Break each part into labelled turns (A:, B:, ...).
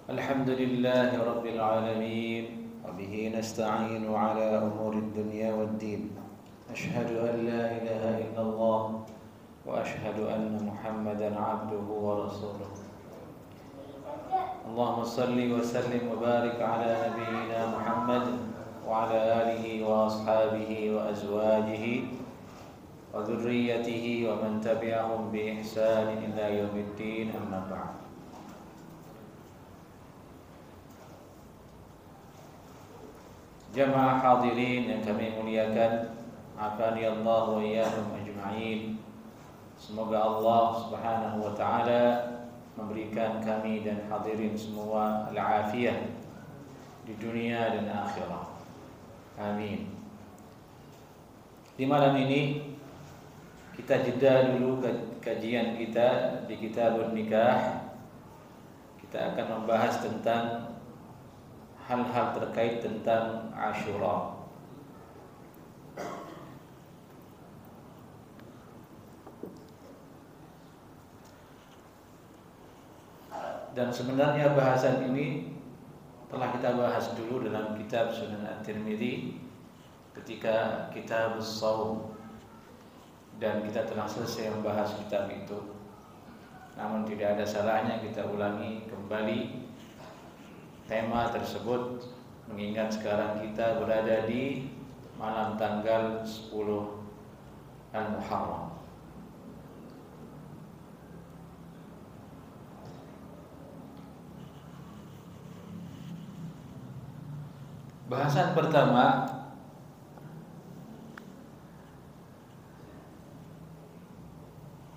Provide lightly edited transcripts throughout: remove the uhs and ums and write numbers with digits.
A: الحمد لله رب العالمين وبه نستعين على أمور الدنيا والدين أشهد أن لا إله إلا الله وأشهد أن محمدا عبده ورسوله اللهم صل وسلم وبارك على نبينا محمد وعلى آله وأصحابه وأزواجه وذريته ومن تبعهم بإحسان إلى يوم الدين أما بعد. Jamaah hadirin yang kami muliakan, afani Allah wa iyyakum ajma'in. Semoga Allah Subhanahu wa taala memberikan kami dan hadirin semua al-afiyah di dunia dan akhirat. Amin. Di malam ini kita jeda dulu kajian kita di Kitabun Nikah. Kita akan membahas tentang hal-hal terkait tentang Asyura. Dan sebenarnya bahasan ini telah kita bahas dulu dalam kitab Sunan At-Tirmidzi ketika Kitab Shaum, dan kita telah selesai membahas kitab itu. Namun tidak ada salahnya kita ulangi kembali tema tersebut, mengingat sekarang kita berada di malam tanggal 10 Al-Muharram. Bahasan pertama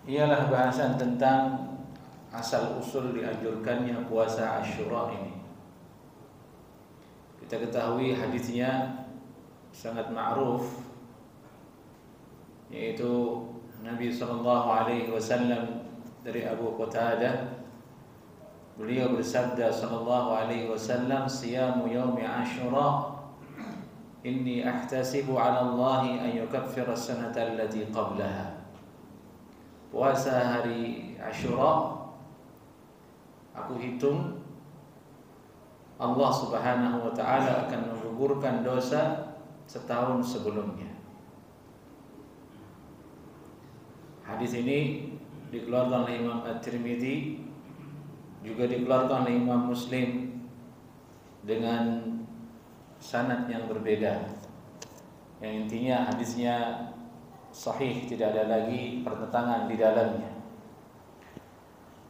A: ialah bahasan tentang asal usul dianjurkannya puasa Asyura ini. Kita ketahui hadisnya sangat ma'ruf, yaitu Nabi SAW dari Abu Qatadah, beliau bersabda SAW, "Siyamu yaumi Asyura inni ahtasibu 'ala Allah an yukaffira as-sanata allati qablaha." Puasa hari Asyura aku hitung Allah Subhanahu wa taala akan menggugurkan dosa setahun sebelumnya. Hadis ini dikeluarkan oleh Imam At-Tirmidzi, juga dikeluarkan oleh Imam Muslim dengan sanad yang berbeda. Yang intinya hadisnya sahih, tidak ada lagi pertentangan di dalamnya.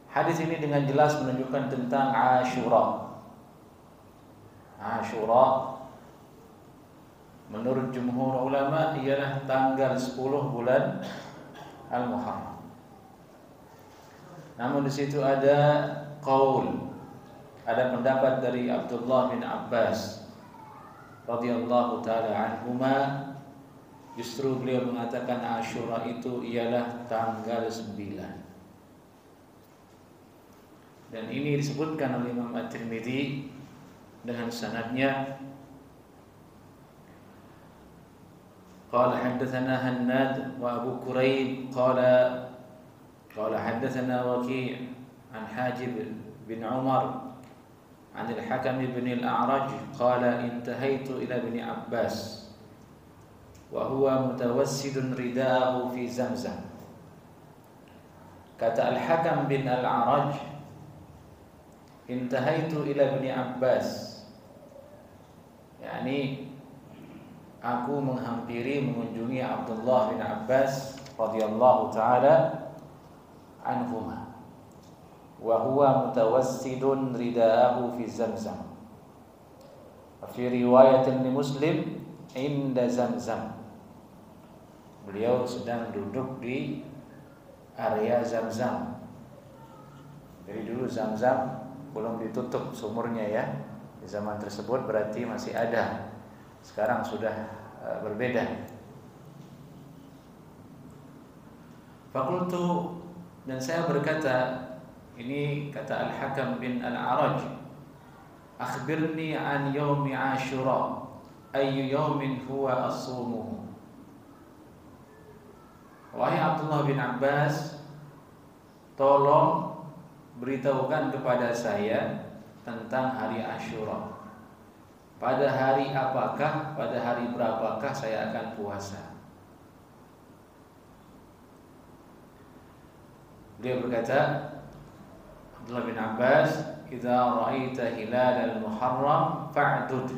A: Hadis ini dengan jelas menunjukkan tentang Asyura. Asyura menurut jumhur ulama ialah tanggal 10 bulan Al-Muharram. Namun di situ ada qaul, ada pendapat dari Abdullah bin Abbas radhiyallahu taala anhuma, justru beliau mengatakan Asyura itu ialah tanggal 9. Dan ini disebutkan oleh Imam At-Tirmidzi dengan sanadnya. Qala haddatsana Hannad wa Abu Quraib qala haddatsana Waqi' an Hajib bin Umar an al-Hakam bin al-A'raj qala intahaitu ila ibn Abbas wa huwa mutawassidun ridaahu fi Zamzam. Kata Al-Hakam bin Al-A'raj, intahaitu ila ibn Abbas, yakni aku menghampiri, mengunjungi Abdullah bin Abbas radhiyallahu taala anhuma, wa huwa mutawassidun ridaahu fi Zamzam. Fi riwayat Muslim inda Zamzam, beliau sedang duduk di area Zamzam. Jadi dulu Zamzam belum ditutup sumurnya ya. Di zaman tersebut berarti masih ada. Sekarang sudah berbeda. Fakultu, dan saya berkata, ini kata Al-Hakam bin Al-A'raj, akhbirni an yaumi Asyura, ayyu yaumin huwa as-sumuhu. Wahai Abdullah bin Abbas, tolong beritahukan kepada saya tentang hari Asyura. Pada hari apakah, pada hari berapakah saya akan puasa? Beliau berkata, Abdullah bin Abbas, "Idza ra'aita hilal al-Muharram fa'dud,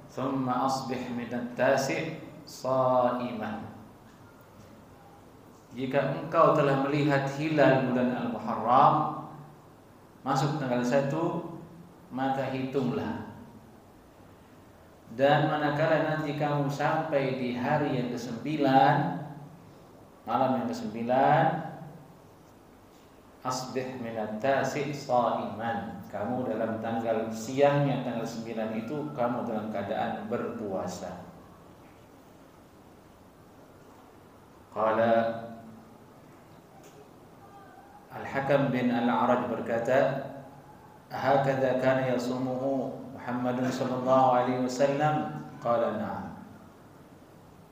A: thumma asbih min at-tasi' sha'iman." Jika engkau telah melihat hilal bulan Al-Muharram masuk tanggal 1, maka hitunglah. Dan manakala nanti kamu sampai di hari yang ke-9, malam yang ke-9, asbih minat tasi' sha'iman, kamu dalam tanggal siangnya tanggal 9 itu kamu dalam keadaan berpuasa. Qala Al-Hakam bin Al-Araj berkata, "Hakadha kana yasumuhu Muhammadun sallallahu alaihi wasallam?" Qala na'am.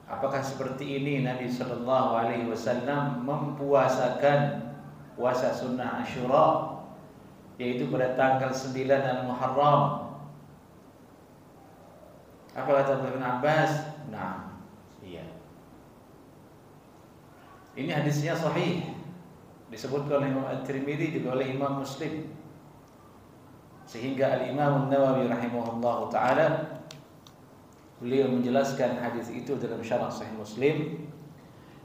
A: Apakah seperti ini Nabi sallallahu alaihi wasallam mempuasakan puasa sunnah Asyura, yaitu pada tanggal 9 Al-Muharram? Apa kata Ibnu Abbas? Nah, iya. Ini hadisnya sahih, disebutkan oleh Imam At-Tirmidzi juga oleh Imam Muslim, sehingga Al-Imam An-Nawawi rahimahullahu taala beliau menjelaskan hadis itu dalam syarah Sahih Muslim,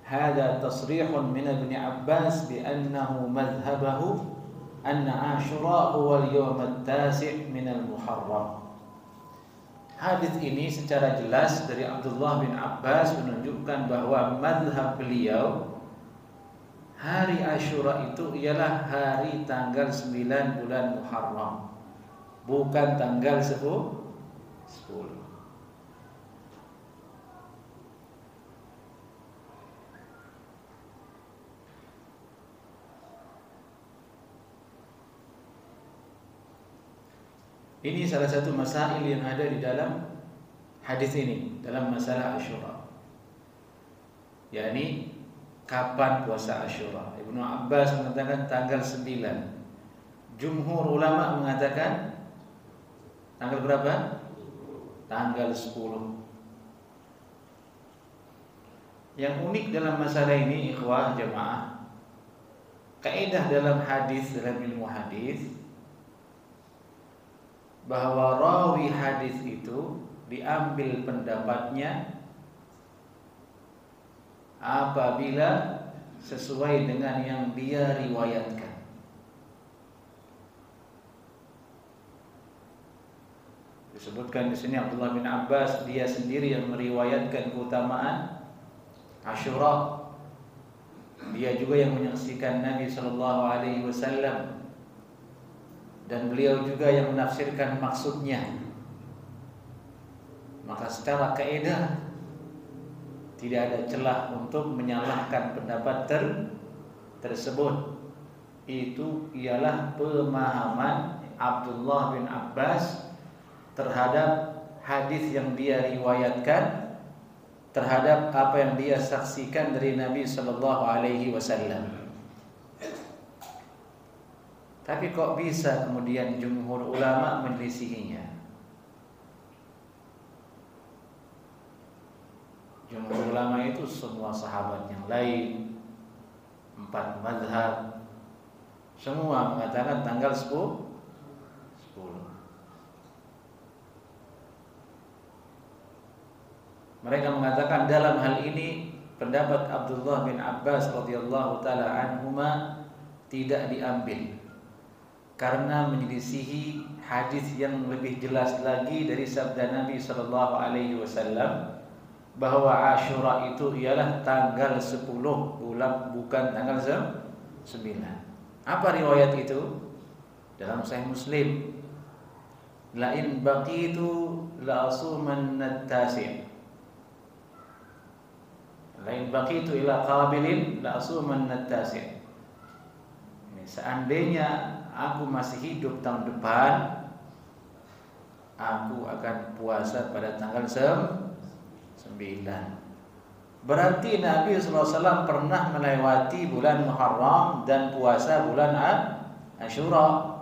A: "Hada tasrihun min Ibn Abbas bi annahu madhhabahu anna Asyura huwa al-yawm at-tasi' min al-Muharram." Hadis ini secara jelas dari Abdullah bin Abbas menunjukkan bahwa madhab beliau hari Asyura itu ialah hari tanggal 9 bulan Muharram, bukan tanggal 10. Ini salah satu masail yang ada di dalam hadis ini, dalam masalah Asyura, yakni kapan puasa Asyura. Ibnu Abbas mengatakan tanggal 9. Jumhur ulama mengatakan tanggal berapa? Tanggal 10. Yang unik dalam masalah ini, ikhwah jamaah, kaidah dalam hadis, dalam ilmu hadis, bahwa rawi hadis itu diambil pendapatnya apabila sesuai dengan yang dia riwayatkan. Disebutkan di sini Abdullah bin Abbas dia sendiri yang meriwayatkan keutamaan Asyura. Dia juga yang menyaksikan Nabi sallallahu alaihi wasallam, dan beliau juga yang menafsirkan maksudnya. Maka secara kaidah tidak ada celah untuk menyalahkan pendapat tersebut. Itu ialah pemahaman Abdullah bin Abbas terhadap hadis yang dia riwayatkan, terhadap apa yang dia saksikan dari Nabi sallallahu alaihi wasallam. Tapi kok bisa kemudian jumhur ulama menyelisihinya? Jumhur ulama itu semua sahabat yang lain, 4 mazhab, semua mengatakan tanggal 10. Mereka mengatakan dalam hal ini pendapat Abdullah bin Abbas radhiyallahu taala anhuma tidak diambil, karena menyelisihi hadis yang lebih jelas lagi dari sabda Nabi sallallahu alaihi wasallam bahwa Asyura itu ialah tanggal 10 bulan, bukan tanggal 9. Apa riwayat itu? Dalam Sahih Muslim, "La in baqitu la asumanna at-tasi'. La in baqitu ila qabilin la asumanna at-tasi'." Ini seandainya aku masih hidup tahun depan, aku akan puasa pada tanggal 9. Berarti Nabi SAW pernah melewati bulan Muharram dan puasa bulan Asyura.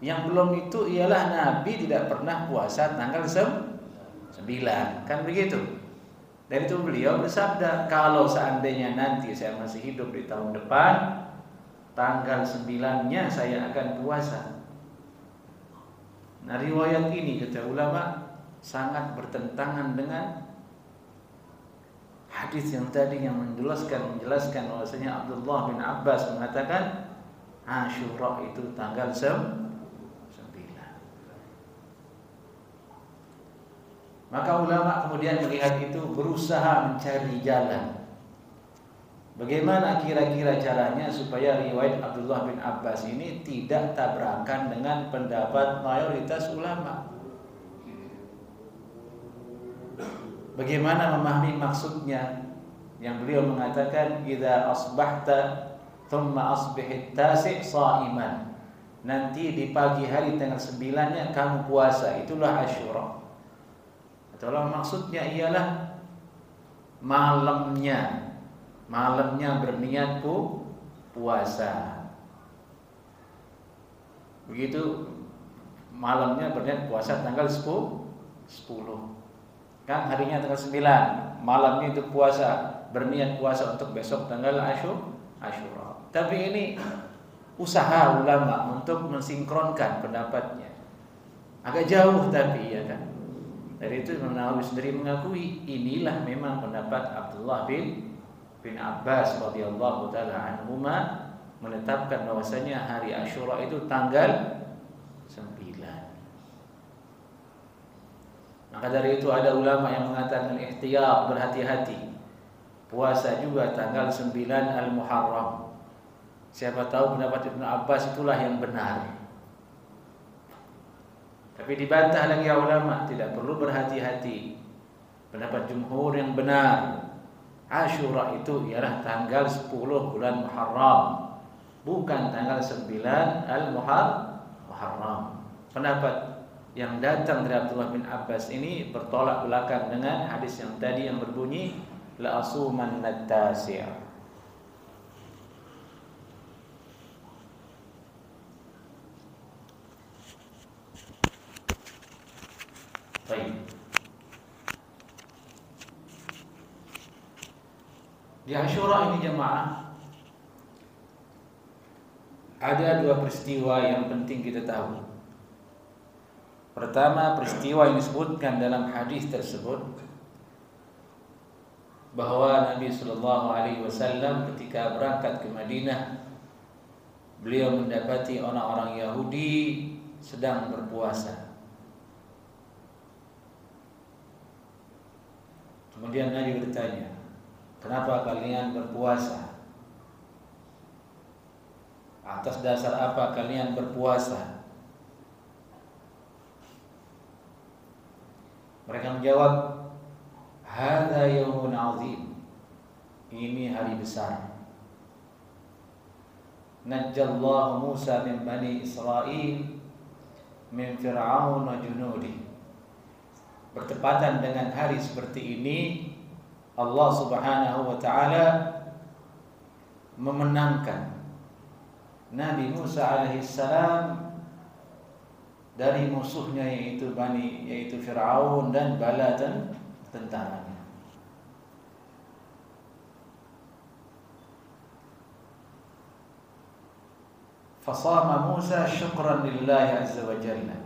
A: Yang belum itu ialah Nabi tidak pernah puasa tanggal 9, kan begitu. Dan itu beliau bersabda, kalau seandainya nanti saya masih hidup di tahun depan, tanggal 9-nya saya akan puasa. Nah, riwayat ini kata ulama sangat bertentangan dengan hadis yang tadi yang menjelaskan bahwasanya Abdullah bin Abbas mengatakan Asyura itu tanggal 9. Maka ulama kemudian melihat itu, berusaha mencari jalan. Bagaimana kira-kira caranya supaya riwayat Abdullah bin Abbas ini tidak tabrakan dengan pendapat mayoritas ulama? Bagaimana memahami maksudnya yang beliau mengatakan idza asbahta thumma asbihit tasi' sha'iman. Nanti di pagi hari tanggal 9-nya kamu puasa, itulah Asyura. Atau maksudnya ialah malamnya berniat puasa. Begitu malamnya berniat puasa tanggal 10. Kan harinya tanggal 9, malamnya itu puasa, berniat puasa untuk besok tanggal Asyura. Tapi ini usaha ulama untuk mensinkronkan pendapatnya. Agak jauh tapi ya kan. Dari itu Imam Nawawi sendiri mengakui inilah memang pendapat Abdullah bin Abbas radhiyallahu taala anhuma, menetapkan bahwasanya hari Asyura itu tanggal 9. Maka dari itu ada ulama yang mengatakan ihtiyat, berhati-hati. Puasa juga tanggal 9 Al-Muharram. Siapa tahu pendapat Ibnu Abbas itulah yang benar. Tapi dibantah lagi ulama, tidak perlu berhati-hati. Pendapat jumhur yang benar, Asyura itu ialah tanggal 10 bulan Muharram, bukan tanggal 9 Al-Muharram. Pendapat yang datang dari Abdullah bin Abbas ini bertolak belakang dengan hadis yang tadi yang berbunyi la asuman at-tasi'. Baik. Di Asyura ini jemaah ada dua peristiwa yang penting kita tahu. Pertama, peristiwa yang disebutkan dalam hadis tersebut bahwa Nabi sallallahu alaihi wasallam ketika berangkat ke Madinah, beliau mendapati orang-orang Yahudi sedang berpuasa. Kemudian Nabi bertanya, kenapa kalian berpuasa? Atas dasar apa kalian berpuasa? Mereka menjawab, hadza yaumun azim. Ini hari besar. Najjallahu Musa min bani Israil min Fir'aun wa junudi. Bertepatan dengan hari seperti ini, Allah Subhanahu wa taala memenangkan Nabi Musa alaihissalam dari musuhnya yaitu Fir'aun dan bala dan tentaranya. Fasama Musa syukran lillahi azza wa jalla.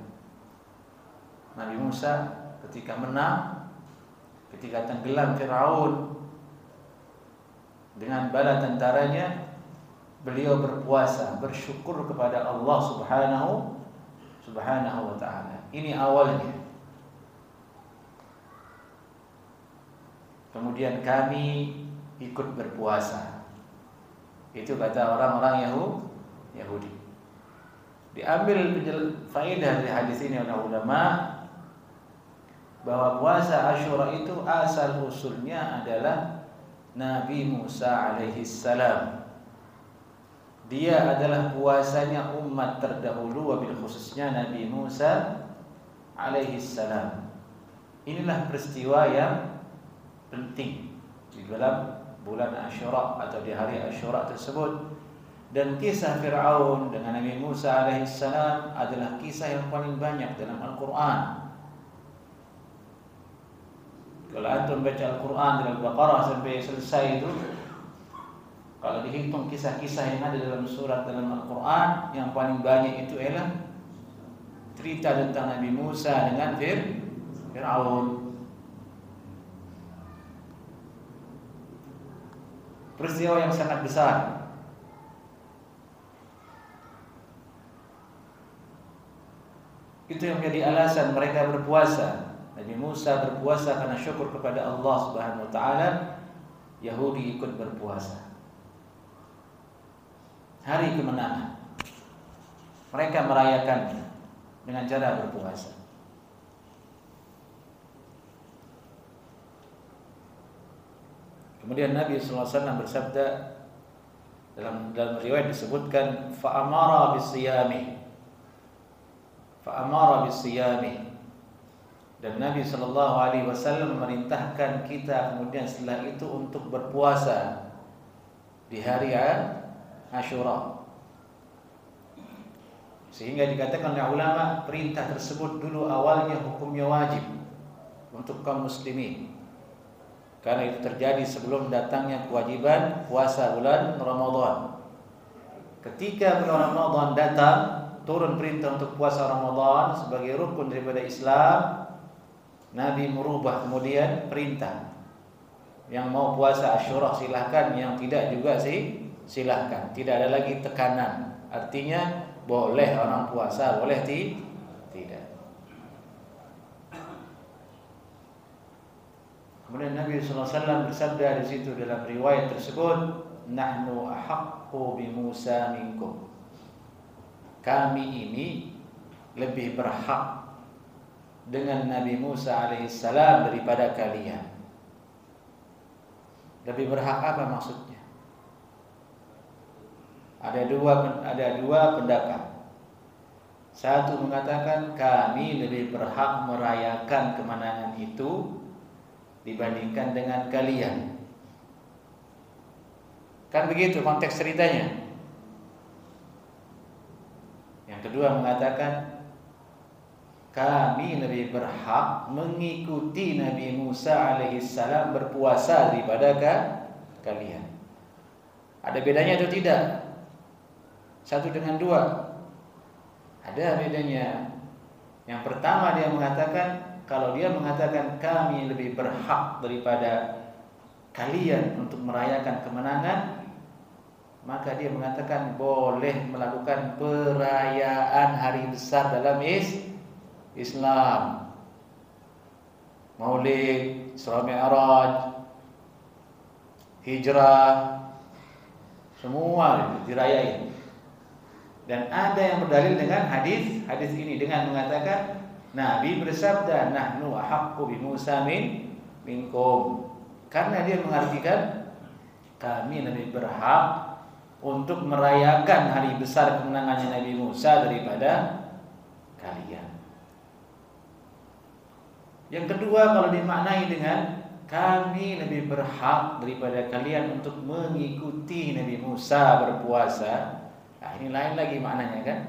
A: Nabi Musa ketika menang, ketika tenggelam Fir'aun dengan bala tentaranya, beliau berpuasa, bersyukur kepada Allah Subhanahu wa ta'ala. Ini awalnya. Kemudian kami ikut berpuasa. Itu kata orang-orang Yahudi. Diambil faedah dari hadis ini oleh ulama bahwa puasa Asyura itu asal usulnya adalah Nabi Musa alaihissalam. Dia adalah puasanya umat terdahulu, wabil khususnya Nabi Musa alaihissalam. Inilah peristiwa yang penting di dalam bulan Asyura atau di hari Asyura tersebut. Dan kisah Fir'aun dengan Nabi Musa alaihissalam adalah kisah yang paling banyak dalam Al-Quran. Kalau antum baca Al-Quran dari Al-Baqarah sampai selesai itu, kalau dihitung kisah-kisah yang ada dalam surat dalam Al-Quran, yang paling banyak itu ialah cerita tentang Nabi Musa dengan Fir'aun. Peristiwa yang sangat besar. Itu yang menjadi alasan mereka berpuasa. Nabi Musa berpuasa karena syukur kepada Allah Subhanahu wa taala. Yahudi ikut berpuasa. Hari kemenangan. Mereka merayakannya dengan cara berpuasa. Kemudian Nabi sallallahu alaihi wasallam bersabda, dalam riwayat disebutkan fa'amara bisiyami. Dan Nabi sallallahu alaihi wasallam memerintahkan kita kemudian setelah itu untuk berpuasa di hari Asyura. Sehingga dikatakan oleh ulama, perintah tersebut dulu awalnya hukumnya wajib untuk kaum muslimin. Karena itu terjadi sebelum datangnya kewajiban puasa bulan Ramadan. Ketika bulan Ramadan datang, turun perintah untuk puasa Ramadan sebagai rukun daripada Islam. Nabi merubah kemudian perintah. Yang mau puasa Asyura silahkan, yang tidak juga silahkan. Tidak ada lagi tekanan. Artinya boleh orang puasa, boleh tidak. Kemudian Nabi SAW bersabda di situ dalam riwayat tersebut, nahnu ahaqqu bi Musa minkum. Kami ini lebih berhak dengan Nabi Musa alaihissalam daripada kalian. Lebih berhak apa maksudnya? Ada dua pendapat. Satu mengatakan kami lebih berhak merayakan kemenangan itu dibandingkan dengan kalian. Kan begitu konteks ceritanya. Yang kedua mengatakan kami lebih berhak mengikuti Nabi Musa alaihissalam berpuasa daripada kalian. Ada bedanya atau tidak? Satu dengan dua. Ada bedanya. Yang pertama dia mengatakan, kalau dia mengatakan kami lebih berhak daripada kalian untuk merayakan kemenangan, maka dia mengatakan boleh melakukan perayaan hari besar dalam Islam. Maulid, Isra Mi'raj, Hijrah, semua dirayain. Dan ada yang berdalil dengan hadis ini dengan mengatakan Nabi bersabda nahnu ahaqqu bi Musa minkum. Karena dia mengartikan kami lebih berhak untuk merayakan hari besar kemenangannya Nabi Musa daripada kalian. Yang kedua, kalau dimaknai dengan kami lebih berhak daripada kalian untuk mengikuti Nabi Musa berpuasa, nah ini lain lagi maknanya kan?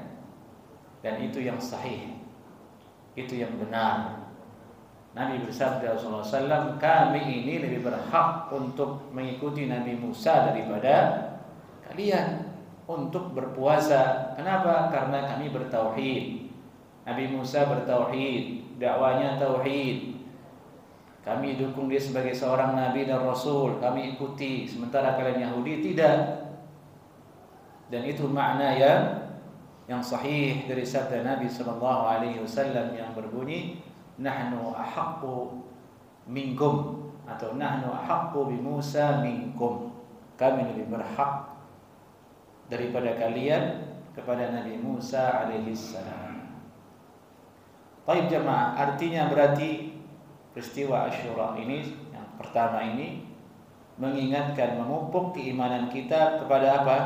A: Dan itu yang sahih, itu yang benar. Nabi bersabda sallallahu alaihi wasallam, kami ini lebih berhak untuk mengikuti Nabi Musa daripada kalian untuk berpuasa. Kenapa? Karena kami bertauhid. Nabi Musa bertauhid, dakwanya tauhid. Kami dukung dia sebagai seorang nabi dan rasul, kami ikuti. Sementara kalian Yahudi tidak. Dan itu makna yang sahih dari sabda Nabi sallallahu alaihi wasallam yang berbunyi nahnu ahaqqu minkum atau nahnu ahaqqu bi Musa minkum. Kami lebih berhak daripada kalian kepada Nabi Musa alaihi salam. Baik jemaah, artinya berarti peristiwa Asyura ini yang pertama ini mengingatkan, memupuk keimanan kita kepada apa?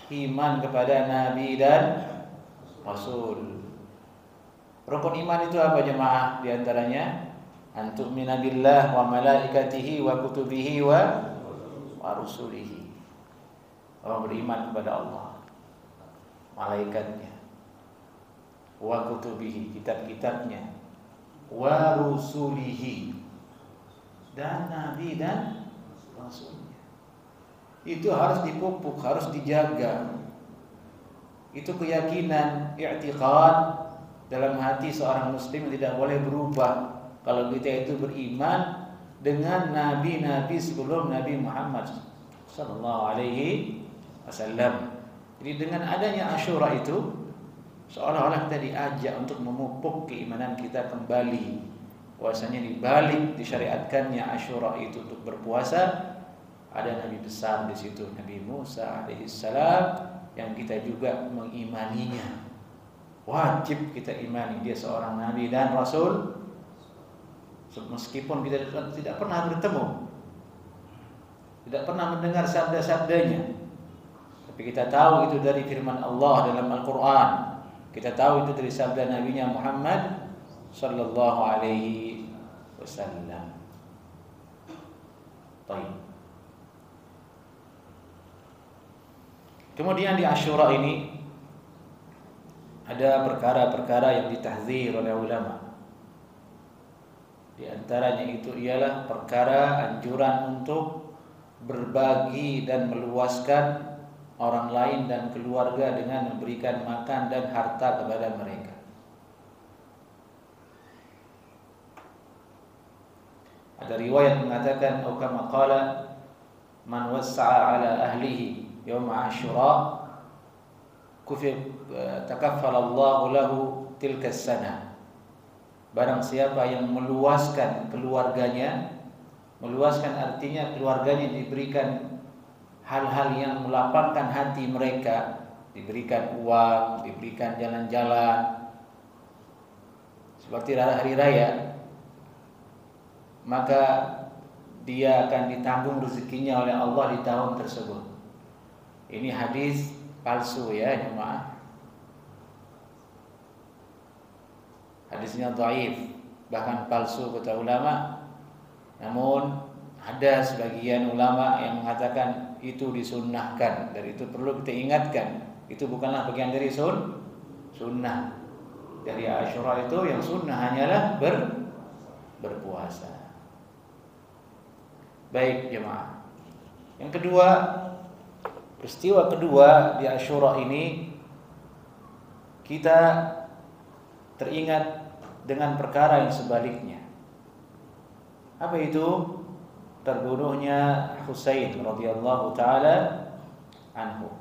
A: Iman kepada Nabi dan Rasul. Rukun iman itu apa jemaah? Di antaranya antu'mina billah wa malaikatihi wa kutubihi wa rusulihi. Orang beriman kepada Allah, malaikatnya, wa kutubihi, kitab-kitabnya, wa rusulihi, dan nabi dan rasulnya. Itu harus dipupuk, harus dijaga. Itu keyakinan, i'tiqad dalam hati seorang muslim tidak boleh berubah kalau kita itu beriman dengan nabi-nabi sebelum Nabi Muhammad sallallahu alaihi wasallam. Jadi dengan adanya Asyura itu seolah-olah kita diajak untuk memupuk keimanan kita kembali. Bahwasanya di balik disyariatkannya Asyura itu untuk berpuasa, ada nabi besar di situ, Nabi Musa alaihissalam, yang kita juga mengimaninya. Wajib kita imani dia seorang nabi dan rasul, meskipun kita tidak pernah bertemu, tidak pernah mendengar sabda-sabdanya, tapi kita tahu itu dari firman Allah dalam Al-Quran. Kita tahu itu dari sabda nabinya Muhammad sallallahu alaihi wasallam. Baik. Kemudian di Asyura ini ada perkara-perkara yang ditahdzir oleh ulama. Di antaranya itu ialah perkara anjuran untuk berbagi dan meluaskan orang lain dan keluarga dengan memberikan makan dan harta kepada mereka. Ada riwayat mengatakan, "Au kama qala man wassa'a ala ahlihi Yawm Ashura takaffala Allahu lahu tilka sana." Barang siapa yang meluaskan keluarganya, meluaskan artinya keluarganya diberikan hal-hal yang melapangkan hati mereka, diberikan uang, diberikan jalan-jalan seperti hari raya, maka dia akan ditanggung rezekinya oleh Allah di tahun tersebut. Ini hadis palsu ya jemaah. Hadisnya dhaif, bahkan palsu kata ulama. Namun ada sebagian ulama yang mengatakan itu disunnahkan, dan itu perlu kita ingatkan. Itu bukanlah bagian dari sunnah. Dari Asyura itu yang sunnah hanyalah berpuasa. Baik jemaah. Yang kedua, peristiwa kedua di Asyura ini kita teringat dengan perkara yang sebaliknya. Apa itu? Terbunuhnya Husain radhiyallahu taala anhu.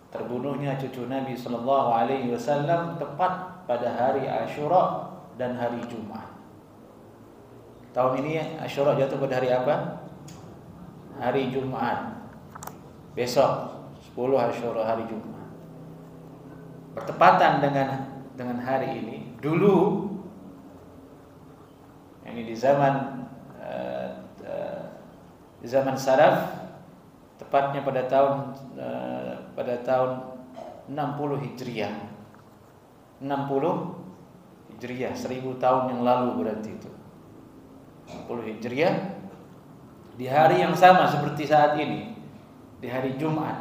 A: Terbunuhnya cucu Nabi sallallahu alaihi wasallam tepat pada hari Asyura dan hari Jumat. Tahun ini Asyura jatuh pada hari apa? Hari Jumat. Besok 10 Asyura hari Jumat. Bertepatan dengan hari ini. Dulu ini di zaman salaf, tepatnya pada tahun 60 Hijriah. 60 Hijriah, 1000 tahun yang lalu berarti itu. 60 Hijriah, di hari yang sama seperti saat ini, di hari Jumat,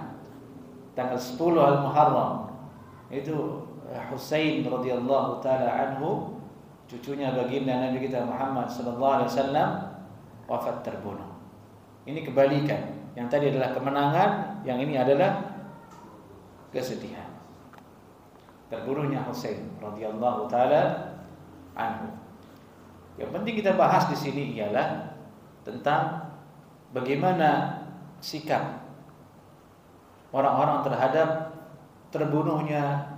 A: tanggal 10 Al-Muharram, itu Husain radhiyallahu taala anhu, cucunya baginda Nabi kita Muhammad sallallahu alaihi wasallam, wafat terbunuh. Ini kebalikan. Yang tadi adalah kemenangan, yang ini adalah kesedihan. Terbunuhnya Husain radhiyallahu taala anhu. Yang penting kita bahas di sini ialah tentang bagaimana sikap orang-orang terhadap terbunuhnya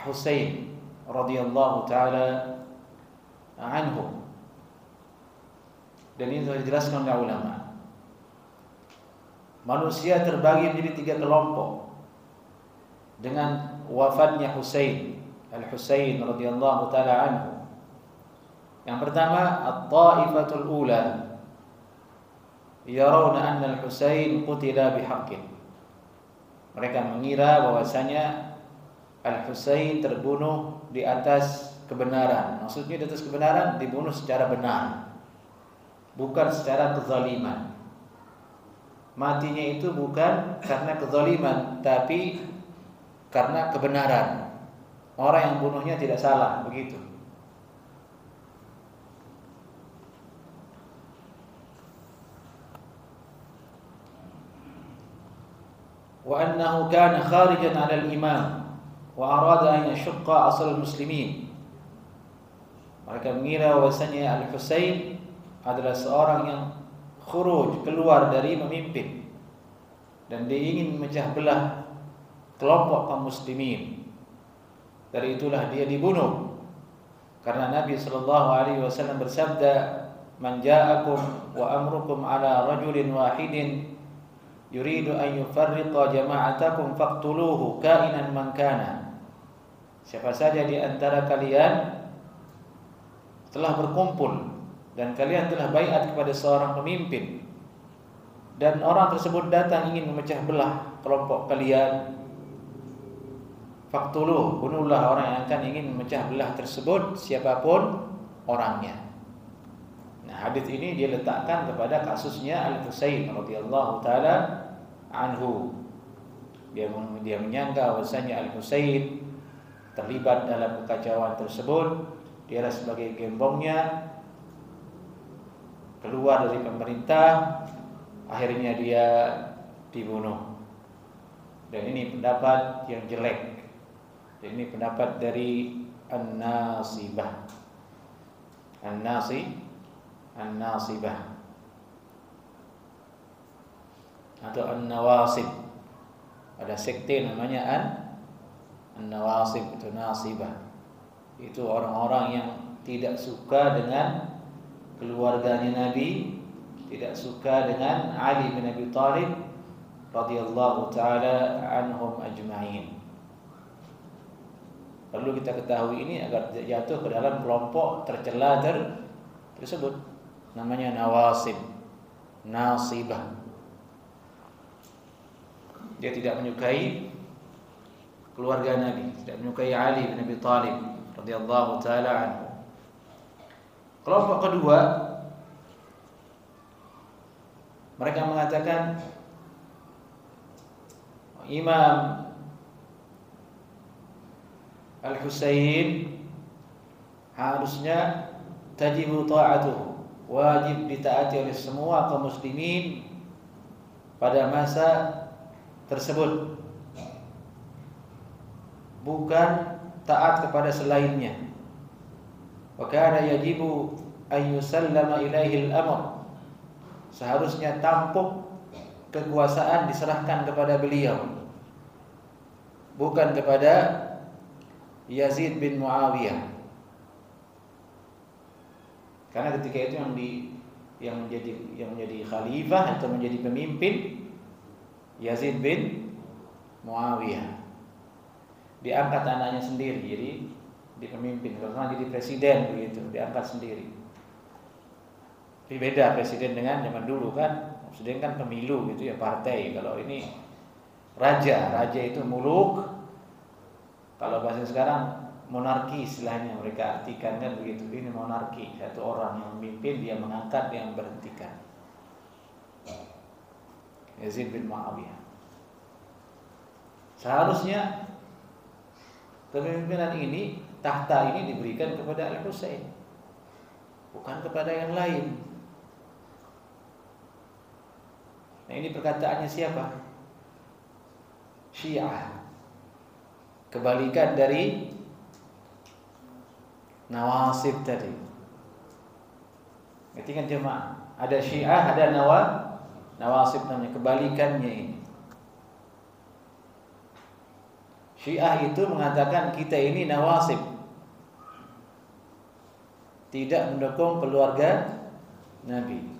A: Husain radhiyallahu taala anhu. Dan ini sudah dijelaskan oleh ulama. Manusia terbagi menjadi 3 kelompok dengan wafatnya Husain, Al-Husain radhiyallahu taala anhu. Yang pertama, at-ta'ifatul ula yarawna anna Al-Husain qutila bihaqqin. Mereka mengira bahwasanya Al-Husain terbunuh di atas kebenaran. Maksudnya di atas kebenaran, dibunuh secara benar, bukan secara kezaliman. matinya itu bukan karena kezaliman, tapi karena kebenaran. Orang yang bunuhnya tidak salah, begitu. Wa annahu kana kharijan 'ala al-imam wa arada an yashqa asal muslimin. Mereka mengira bahwasanya Al-Husain adalah seorang yang khuruj, keluar dari pemimpin, dan dia ingin memecah belah kelompok kaum muslimin. Dari itulah dia dibunuh. Karena Nabi sallallahu alaihi wasallam bersabda, "Man ja'akum wa amrukum ala rajulin wahidin yuridu an yufarriqa jama'atakum faqtuluhu kainan man kana." Siapa saja di antara kalian telah berkumpul dan kalian telah baiat kepada seorang pemimpin, dan orang tersebut datang ingin memecah belah kelompok kalian, faqtuluh, bunuhlah orang yang akan ingin memecah belah tersebut, siapapun orangnya. Nah, hadis ini dia letakkan kepada kasusnya Al-Husain radhiyallahu taala anhu. Dia menyangka bahwasanya Al-Husain terlibat dalam kekacauan tersebut. Dia sebagai gembongnya keluar dari pemerintah, akhirnya dia dibunuh. Dan ini pendapat yang jelek. Dan ini pendapat dari An-Nasibah. An-Nasibah atau An-Nawasib. Ada sekte namanya An-Nawasib, itu Nasibah. Itu orang-orang yang tidak suka dengan keluarganya Nabi, tidak suka dengan Ali bin Abi Thalib radhiyallahu taala anhum ajma'in. Perlu kita ketahui ini agar tidak jatuh ke dalam kelompok tercela tersebut, namanya Nawasib, Nasibah. Dia tidak menyukai keluarga Nabi, tidak menyukai Ali bin Abi Thalib radhiyallahu taala anhu. Kelompok kedua, mereka mengatakan Imam Al-Husain harusnya tajibu ta'atuhu, wajib ditaati oleh semua kaum muslimin pada masa tersebut, bukan taat kepada selainnya. Wa kana yajibu an yusallama ilaihi al-amr, seharusnya tampuk kekuasaan diserahkan kepada beliau, bukan kepada Yazid bin Muawiyah. Karena ketika itu yang menjadi khalifah atau menjadi pemimpin Yazid bin Muawiyah. Diangkat anaknya sendiri jadi di pemimpin, karena jadi presiden begitu, diangkat sendiri. Tapi beda presiden dengan zaman dulu kan. Presiden kan pemilu gitu ya, partai. Kalau ini raja itu muluk. Kalau bahasa sekarang monarki istilahnya mereka artikan kan begitu. Ini monarki, satu orang yang memimpin, dia mengangkat, dia memberhentikan. Yazid bin Muawiyah. Seharusnya kepemimpinan ini, tahta ini diberikan kepada Al-Husain, bukan kepada yang lain. Nah, ini perkataannya siapa? Syiah. Kebalikan dari Nawasib tadi. Ngerti kan jemaah? Ada Syiah, ada Nawasib namanya. Kebalikannya ini. Syiah itu mengatakan kita ini Nawasib, tidak mendukung keluarga Nabi.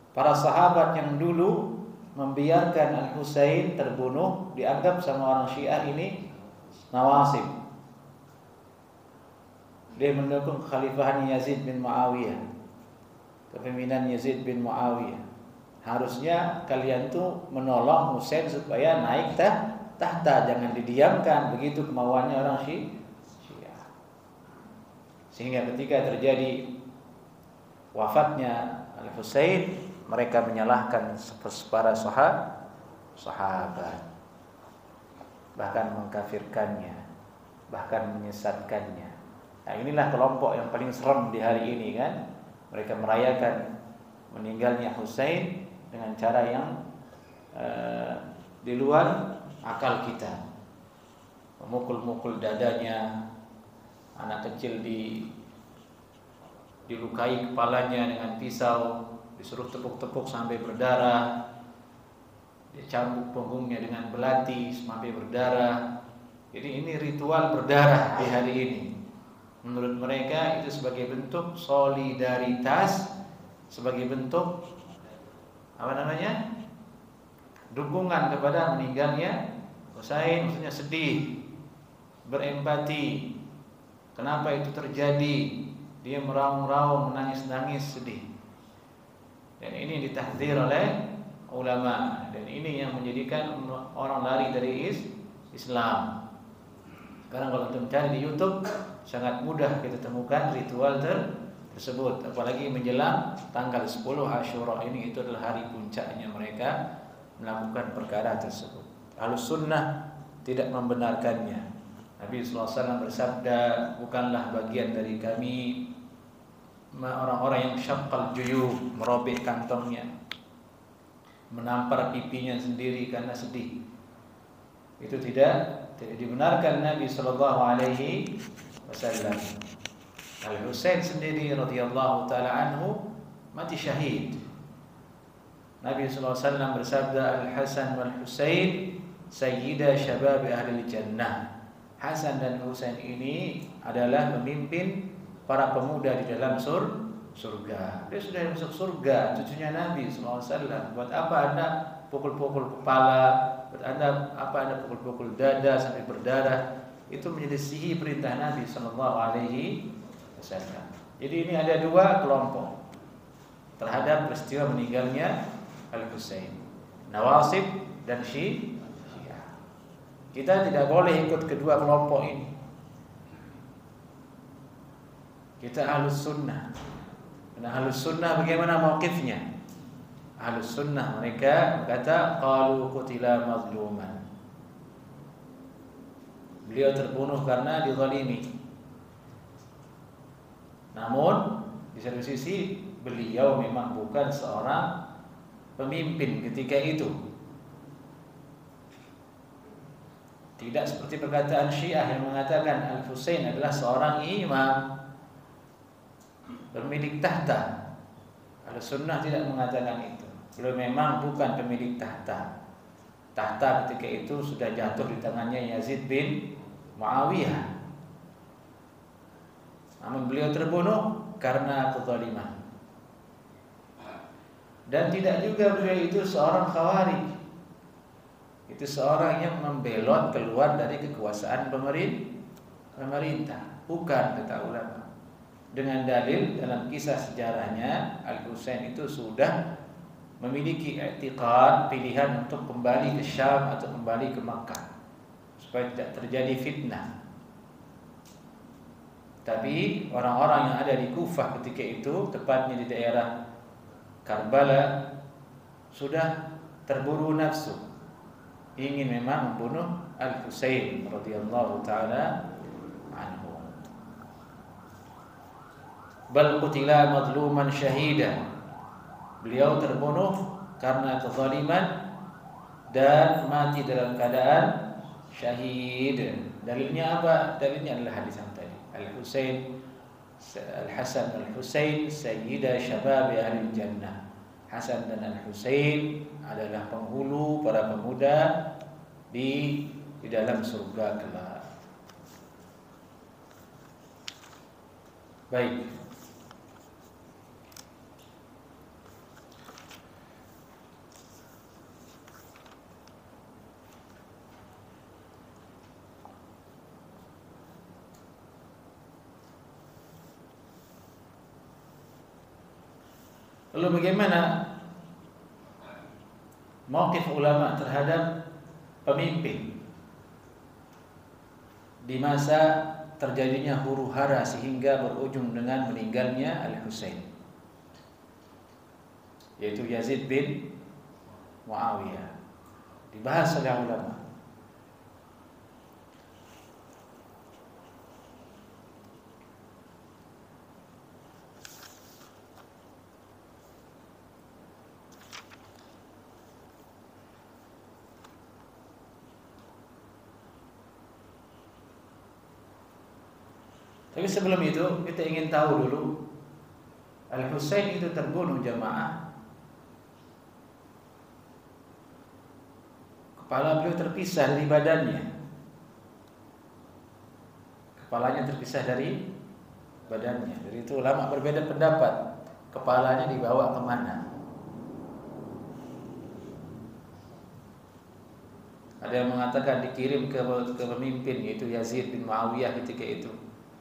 A: Para sahabat yang dulu membiarkan Al-Husain terbunuh dianggap sama orang Syiah ini Nawasib. Dia mendukung kekhalifahan Yazid bin Muawiyah, kepemimpinan Yazid bin Muawiyah. Harusnya kalian tuh menolong Husain supaya naik tahta, jangan didiamkan, begitu kemauannya orang Syiah. Sehingga ketika terjadi wafatnya Al-Husain, mereka menyalahkan para sahabat, bahkan mengkafirkannya, bahkan menyesatkannya. Nah, inilah kelompok yang paling serem di hari ini kan. Mereka merayakan meninggalnya Husain dengan cara yang di luar akal kita. Memukul-mukul dadanya, anak kecil dilukai kepalanya dengan pisau, disuruh tepuk-tepuk sampai berdarah, dicambuk punggungnya dengan belati sampai berdarah. Jadi ini ritual berdarah di hari ini. Menurut mereka itu sebagai bentuk solidaritas, sebagai bentuk dukungan kepada meninggalnya Husain, maksudnya sedih, berempati. Kenapa itu terjadi? Dia meraung-raung, menangis-nangis, sedih. Dan ini ditahdzir oleh ulama, dan ini yang menjadikan orang lari dari Islam. Sekarang kalau kita cari di YouTube, sangat mudah kita temukan ritual tersebut. Apalagi menjelang tanggal 10 Asyura ini, itu adalah hari puncaknya mereka melakukan perkara tersebut. Ahlus Sunnah tidak membenarkannya. Nabi SAW bersabda, bukanlah bagian dari kami orang-orang yang syaqqal juyub, merobek kantongnya, menampar pipinya sendiri karena sedih. Itu tidak dibenarkan Nabi SAW. Al-Husain sendiri radhiyallahu taala anhu mati syahid. Nabi SAW bersabda, Al-Hasan wal Husain sayyida syabab ahli jannah. Hasan dan Husain ini adalah pemimpin para pemuda di dalam surga. Dia sudah masuk surga, cucunya Nabi SAW. Buat apa Anda pukul-pukul kepala? Buat apa Anda pukul-pukul dada sampai berdarah? Itu menyelisihi perintah Nabi SAW. Jadi ini ada dua kelompok terhadap peristiwa meninggalnya Al-Husain, Nawasib dan Syiah. Kita tidak boleh ikut kedua kelompok ini. Kita Ahlus Sunnah. Karena Ahlus Sunnah bagaimana mauqifnya? Ahlus Sunnah mereka berkata, qalu qutila mazluman. Beliau terbunuh karena dizalimi. Namun di satu sisi beliau memang bukan seorang pemimpin ketika itu. Tidak seperti perkataan Syiah yang mengatakan Al-Husain adalah seorang imam, pemilik tahta. Al-Sunnah tidak mengatakan itu. Beliau memang bukan pemilik tahta. Tahta ketika itu sudah jatuh di tangannya Yazid bin Muawiyah. Namun beliau terbunuh karena kezaliman. Dan tidak juga beliau itu seorang khawarij. Itu seorang yang membelot keluar dari kekuasaan pemerintah. Bukan, kata ulama. Dengan dalil dalam kisah sejarahnya, Al-Husain itu sudah memiliki i'tiqad, pilihan untuk kembali ke Syam atau kembali ke Makkah supaya tidak terjadi fitnah. Tapi orang-orang yang ada di Kufah ketika itu, tepatnya di daerah Karbala, sudah terburu nafsu, ingin memang membunuh Al-Husain radhiyallahu taala anhu. Bal qutila mazluman syahida. Beliau terbunuh karena kezaliman dan mati dalam keadaan syahid. Dalilnya apa? Dalilnya adalah hadis yang tadi. Al-Husain, Al-Hasan Al-Husain sayyida syabab ahli jannah. Hasan dan Al-Husain adalah penghulu para pemuda di dalam surga kelak. Baik. Lalu bagaimana mauqif ulama terhadap pemimpin di masa terjadinya huru-hara sehingga berujung dengan meninggalnya Al-Husain? yaitu Yazid bin Muawiyah. Dibahas oleh ulama. Tapi sebelum itu kita ingin tahu dulu, Al-Husain itu terbunuh jamaah. Kepala beliau terpisah dari badannya. Kepalanya terpisah dari badannya. Jadi itu ulama berbeda pendapat. Kepalanya dibawa kemana? Ada yang mengatakan dikirim ke pemimpin, yaitu Yazid bin Muawiyah ketika itu.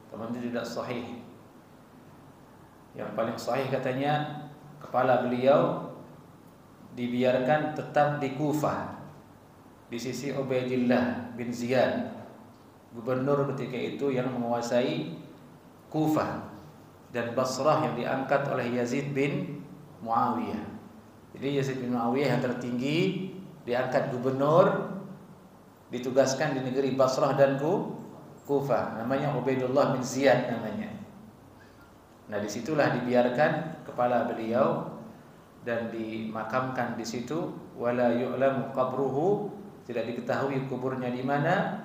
A: Teman itu tidak sahih. Yang paling sahih katanya kepala beliau dibiarkan tetap di Kufah, di sisi Ubaidillah bin Ziyad, gubernur ketika itu yang menguasai Kufah dan Basrah yang diangkat oleh Yazid bin Muawiyah. Jadi Yazid bin Muawiyah yang tertinggi diangkat gubernur, ditugaskan di negeri Basrah dan Kufah, namanya Ubaidullah bin Ziyad namanya. Nah, disitulah dibiarkan kepala beliau dan dimakamkan di situ. Wala yu'lamu qabruhu, tidak diketahui kuburnya di mana.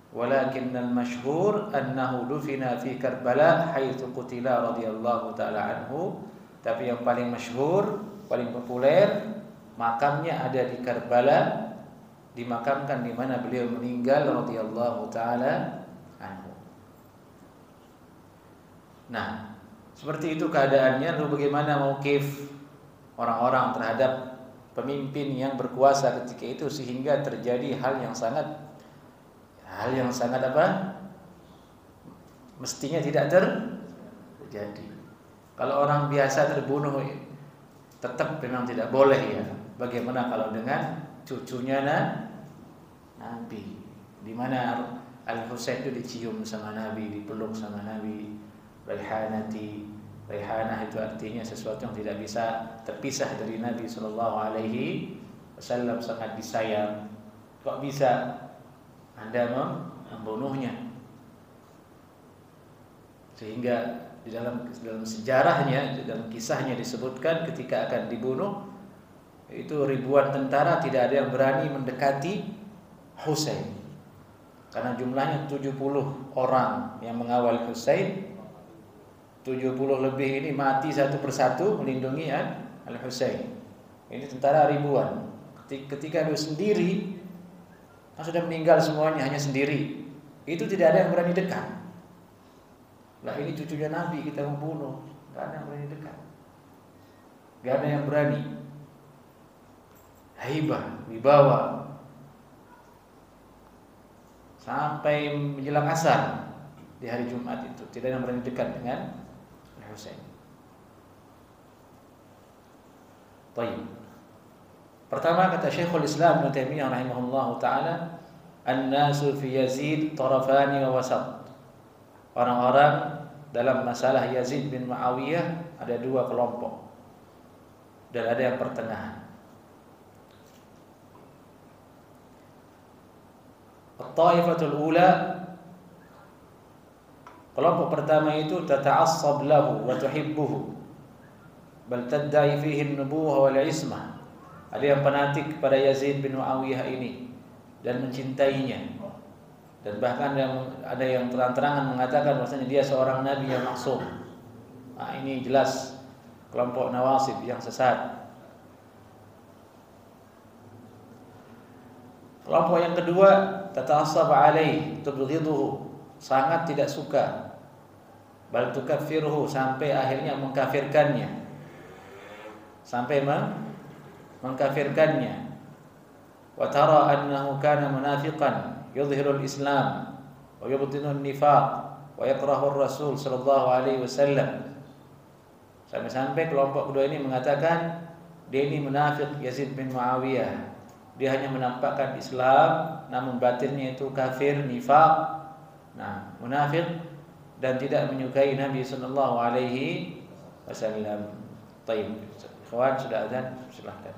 A: Walakinnal masyhur annahu dufina fi Karbala haitsu qutila radhiyallahu taala anhu. Tapi yang paling masyhur, paling populer, makamnya ada di Karbala, dimakamkan di mana beliau meninggal radhiyallahu taala anhu. Nah, seperti itu keadaannya. Lalu bagaimana mauqif orang-orang terhadap pemimpin yang berkuasa ketika itu sehingga terjadi hal yang sangat apa? Mestinya tidak terjadi. Kalau orang biasa terbunuh tetap memang tidak boleh ya. Bagaimana kalau dengan cucunya Nabi, di mana Al-Husain itu dicium sama Nabi, dipeluk sama Nabi. Raihanah itu artinya sesuatu yang tidak bisa terpisah dari Nabi SAW, sangat disayang. Kok bisa Anda membunuhnya? Sehingga di dalam sejarahnya, di dalam kisahnya disebutkan ketika akan dibunuh itu ribuan tentara tidak ada yang berani mendekati Husain. Karena jumlahnya 70 orang yang mengawal Husain, 70 lebih ini mati satu persatu melindungi Al-Husain. Ini tentara ribuan. Ketika dia sendiri, sudah meninggal semuanya, hanya sendiri, itu tidak ada yang berani dekat. Lah ini cucunya Nabi kita membunuh, tidak ada yang berani dekat, tidak ada yang berani. Haibah, wibawa, sampai menjelang asar di hari Jumat itu tidak ada yang berani dekat dengan Al-Husain. Baik. Pertama kata Syekhul Islam Ibnu Taimiyah rahimahullahu taala, an-nasu fi Yazid tarafani wa wasat. Orang-orang dalam masalah Yazid bin Muawiyah ada dua kelompok dan ada yang pertengahan. At-taifatul ula, kelompok pertama itu tata'assab lahu wa tuhibbuhu bal tadda'i fihi an-nubuwah wal ismah. Ada yang fanatik kepada Yazid bin Muawiyah ini dan mencintainya, dan bahkan ada yang terang-terangan mengatakan bahwasanya dia seorang nabi yang maksum. Nah, ini jelas kelompok Nawasib yang sesat. Kelompok yang kedua, tata'assab alaih tubghiduhu, sangat tidak suka, bal tukaffiruhu, sampai akhirnya mengkafirkannya, sampai mengkafirkannya. Wa tara annahu kana munafiqan yudhhirul Islam wa yubtinun nifaq wa yakrahu ar-Rasul sallallahu alaihi wasallam. Sampai-sampai kelompok kedua ini mengatakan dia ini munafik, Yazid bin Muawiyah. Dia hanya menampakkan Islam, namun batinnya itu kafir, nifaq, nah, munafik, dan tidak menyukai Nabi sallallahu alaihi wasallam. Taib. Ikhwan sudah azan, silahkan.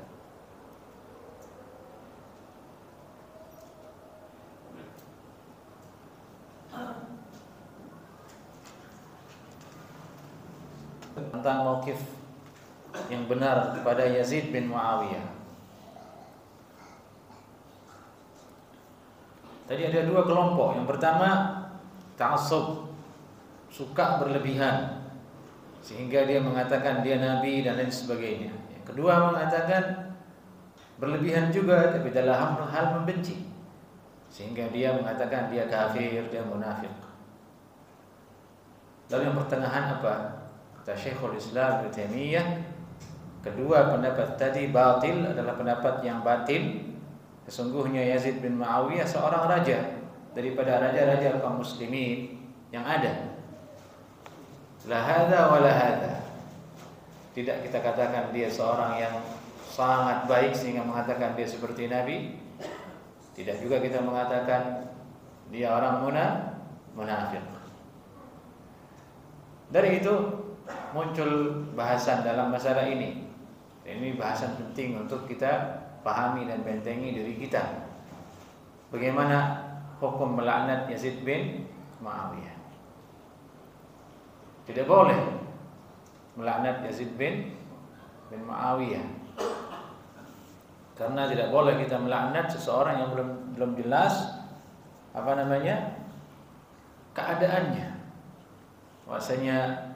A: Tentang mauqif yang benar kepada Yazid bin Muawiyah. Tadi ada dua kelompok. Yang pertama ta'assub, suka berlebihan sehingga dia mengatakan dia nabi dan lain sebagainya. Yang kedua mengatakan berlebihan juga tapi dalam hal membenci, sehingga dia mengatakan dia kafir, dia munafik. Lalu yang pertengahan apa? Kata Syekhul Islam Ibnu Taimiyah, kedua pendapat tadi batil, adalah pendapat yang batil. Sesungguhnya Yazid bin Muawiyah seorang raja daripada raja-raja kaum muslimin yang ada. La hadza wa la hadza. Tidak kita katakan dia seorang yang sangat baik sehingga mengatakan dia seperti nabi. Tidak juga kita mengatakan dia orang munafik. Dari itu muncul bahasan dalam masalah ini. Ini bahasan penting untuk kita pahami dan bentengi diri kita. Bagaimana hukum melaknat Yazid bin Muawiyah? Tidak boleh melaknat Yazid bin Muawiyah, karena tidak boleh kita melaknat seseorang yang belum jelas keadaannya. Bahwasanya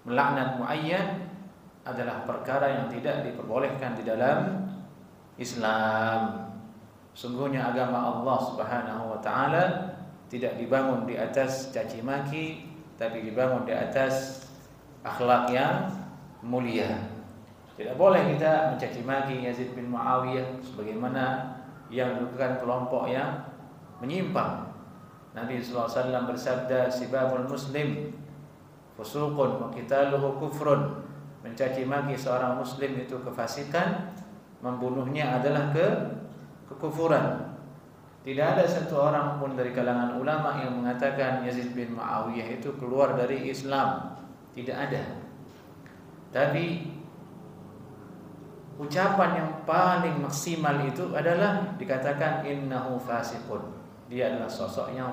A: melaknat muayyan adalah perkara yang tidak diperbolehkan di dalam Islam. Sungguhnya agama Allah Subhanahu wa taala tidak dibangun di atas caci maki, tapi dibangun di atas akhlak yang mulia. Tidak boleh kita mencaci maki Yazid bin Muawiyah sebagaimana yang dilakukan kelompok yang menyimpang. Nabi sallallahu alaihi wasallam bersabda, "Sibabul muslim fusuqun wa qitaluhu kufrun." Mencaci maki seorang muslim itu kefasikan, membunuhnya adalah kekufuran. Tidak ada satu orang pun dari kalangan ulama yang mengatakan Yazid bin Muawiyah itu keluar dari Islam. Tidak ada. Tapi ucapan yang paling maksimal itu adalah dikatakan innahu fasiqun. Dia adalah sosok yang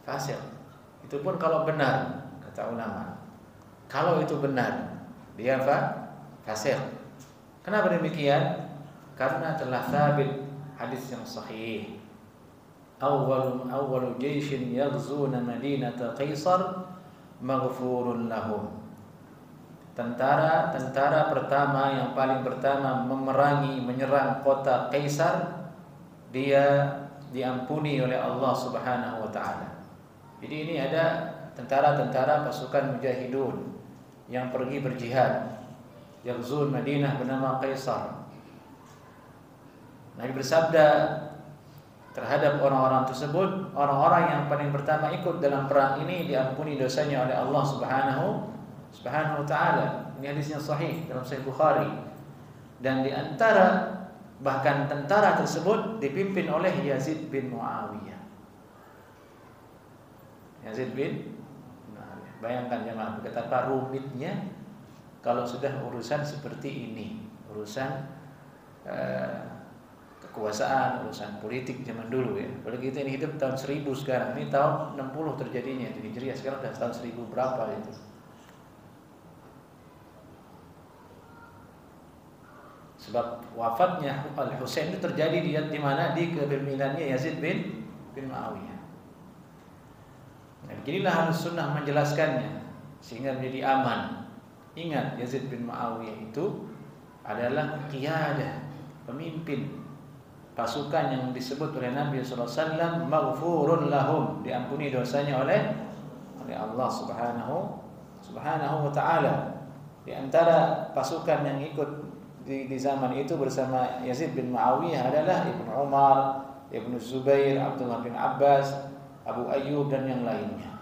A: fasik. Itu pun kalau benar, kata ulama. Kalau itu benar, dia fasik. Kenapa demikian? Karena telah sabit hadis yang sahih. Awwalu jayshin yaghzuna madinata Qaisar maghfurun lahum. Tentara pertama yang paling pertama menyerang kota Kaisar, dia diampuni oleh Allah Subhanahu wa taala. Jadi ini ada tentara-tentara pasukan mujahidun yang pergi berjihad. Yaghzun Madinah bernama Kaisar. Nabi bersabda terhadap orang-orang tersebut, orang-orang yang paling pertama ikut dalam perang ini diampuni dosanya oleh Allah Subhanahu wa taala. Ini hadisnya sahih dalam Sahih Bukhari. Dan di antara bahkan tentara tersebut dipimpin oleh Yazid bin Muawiyah. Yazid bin Muawiyah. Bayangkan jemaah betapa rumitnya kalau sudah urusan seperti ini, urusan kekuasaan, urusan politik zaman dulu ya. Apalagi kita ini hidup tahun 1000 sekarang. Ini tahun 60 terjadinya di Hijriah, sekarang sudah tahun 1000 berapa itu. Sebab wafatnya Al-Husain itu terjadi di mana? Di kepemimpinannya Yazid bin Muawiyah. Nah, beginilah Ahlus Sunnah menjelaskannya sehingga menjadi aman. Ingat, Yazid bin Muawiyah itu adalah qiyadah, pemimpin pasukan yang disebut oleh Nabi sallallahu alaihi wasallam maghfurun lahum, diampuni dosanya oleh Allah Subhanahu wa taala. Di antara pasukan yang ikut di zaman itu bersama Yazid bin Muawiyah adalah Ibnu Umar, Ibnu Zubair, Abdullah bin Abbas, Abu Ayyub dan yang lainnya.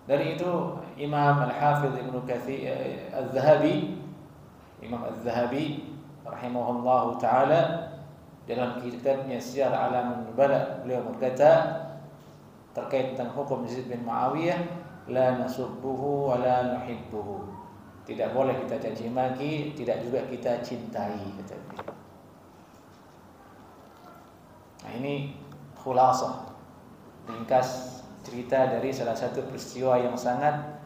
A: Dari itu Imam Al-Hafidh Ibnu Katsir Az-Zahabi, Imam Az-Zahabi rahimahullahu taala dalam kitabnya Syiar Alamun Nubala, beliau berkata terkait tentang hukum Yazid bin Muawiyah, la nasubbuhu wa la nuhibbuhu. Tidak boleh kita caci maki, tidak juga kita cintai, kata beliau. Nah, ini khulasah, ringkas cerita dari salah satu peristiwa yang sangat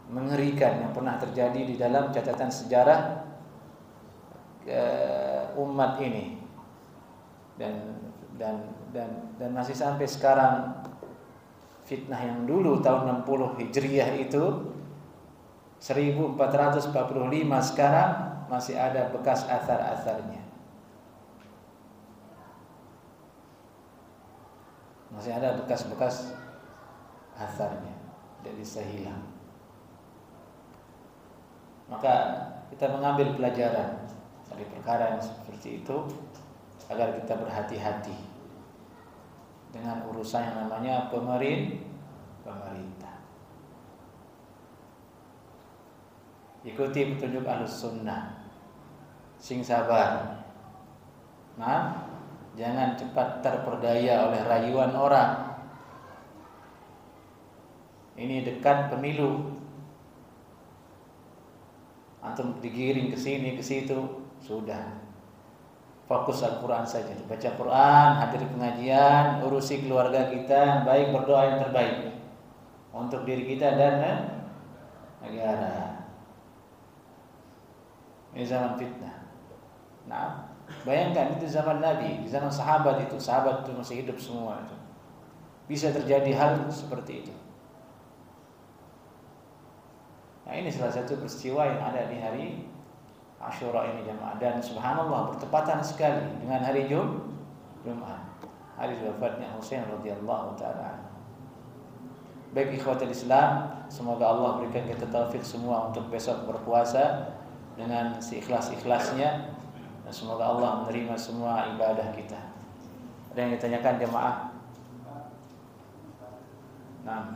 A: mengerikan yang pernah terjadi di dalam catatan sejarah umat ini, dan masih sampai sekarang. Fitnah yang dulu tahun 60 Hijriah itu 1445 sekarang masih ada bekas athar-atharnya. Masih ada bekas-bekas atharnya, tidak bisa hilang. Maka kita mengambil pelajaran dari perkara yang seperti itu agar kita berhati-hati dengan urusan yang namanya pemerintah. Ikuti petunjuk Ahlus Sunnah, sing sabar. Nah, jangan cepat terperdaya oleh rayuan orang. Ini dekat pemilu, antum digiring ke sini ke situ, sudah. Fokus Al-Quran saja, baca Quran, hadir pengajian, urusi keluarga kita, baik, berdoa yang terbaik untuk diri kita dan negara. Ini zaman fitnah. Nah, bayangkan itu zaman Nabi, di zaman sahabat itu masih hidup semua itu. Bisa terjadi hal seperti itu. Nah, ini salah satu peristiwa yang ada di hari Asyura ini jemaah, dan subhanallah bertepatan sekali dengan hari Jumat, hari wafatnya Husain radhiyallahu taala. Baik ikhwatul Islam, semoga Allah berikan kita taufik semua untuk besok berpuasa dengan seikhlas-ikhlasnya, dan semoga Allah menerima semua ibadah kita. Ada yang ditanyakan jemaah? Nah,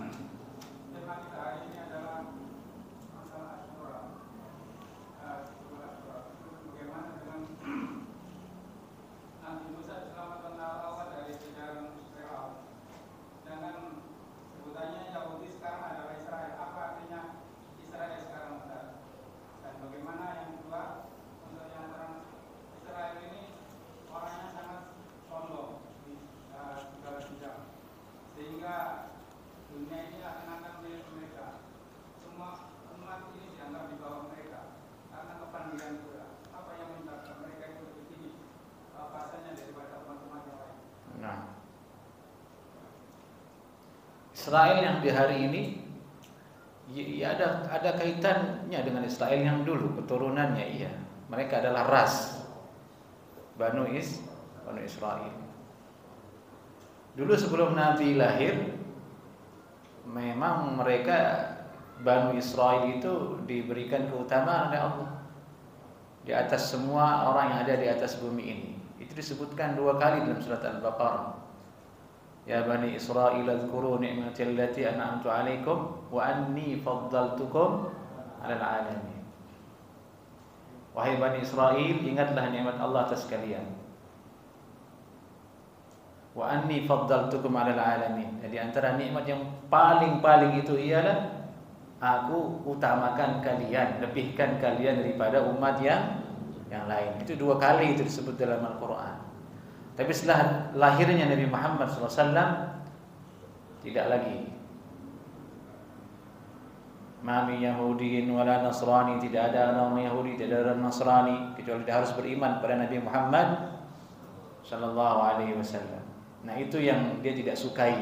A: Israel yang di hari ini ya ada kaitannya dengan Israel yang dulu, keturunannya iya. Mereka adalah ras Banu Israel. Dulu sebelum Nabi lahir, memang mereka Banu Israel itu diberikan keutamaan oleh Allah di atas semua orang yang ada di atas bumi ini. Itu disebutkan 2 kali dalam surat Al-Baqarah. Ya Bani Israil azkuru ni'mati allati an'amtu 'alaikum wa anni faddaltukum 'alal 'alamin. Wahai Bani Israil, ingatlah nikmat Allah atas kalian. Wa anni faddaltukum 'alal 'alamin. Jadi antara nikmat yang paling itu ialah aku utamakan kalian, lebihkan kalian daripada umat yang lain. Itu 2 kali itu disebut dalam Al-Qur'an. Tapi setelah lahirnya Nabi Muhammad SAW tidak lagi. Mami Yahudiin wala Nasrani, tidak ada orang Yahudi, tidak ada orang Nasrani, kecuali dia harus beriman pada Nabi Muhammad SAW. Nah, itu yang dia tidak sukai.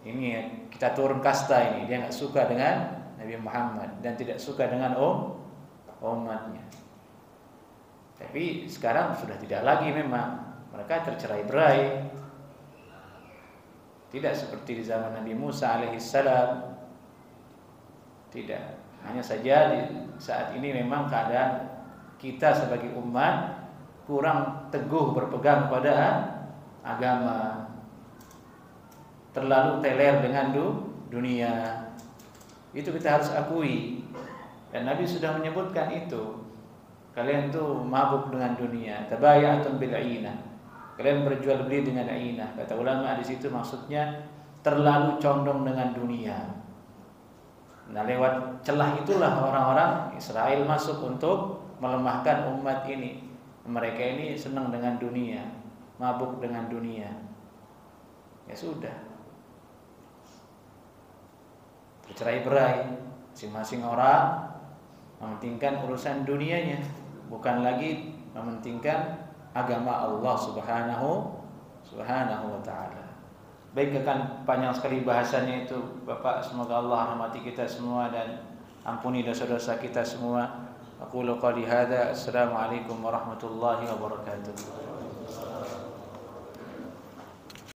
A: Ini kita turun kasta ini, dia nggak suka dengan Nabi Muhammad dan tidak suka dengan umatnya. Tapi sekarang sudah tidak lagi, memang mereka tercerai-berai. Tidak seperti di zaman Nabi Musa alaihissalam. Tidak. Hanya saja di saat ini memang keadaan kita sebagai umat kurang teguh berpegang pada agama. Terlalu teler dengan dunia. Itu kita harus akui. Dan Nabi sudah menyebutkan itu. Kalian tuh mabuk dengan dunia, tabaya'tum bil 'ainah. Kalian berjual beli dengan 'ainah. Kata ulama di situ maksudnya terlalu condong dengan dunia. Nah, lewat celah itulah orang-orang Israel masuk untuk melemahkan umat ini. Mereka ini senang dengan dunia, mabuk dengan dunia. Ya sudah, bercerai-berai, masing-masing orang mementingkan urusan dunianya, bukan lagi mementingkan agama Allah Subhanahu wa taala. Baik, akan panjang sekali bahasannya itu Bapak, semoga Allah rahmati kita semua dan ampuni dosa-dosa kita semua. Aku qouli hadza, assalamualaikum warahmatullahi wabarakatuh.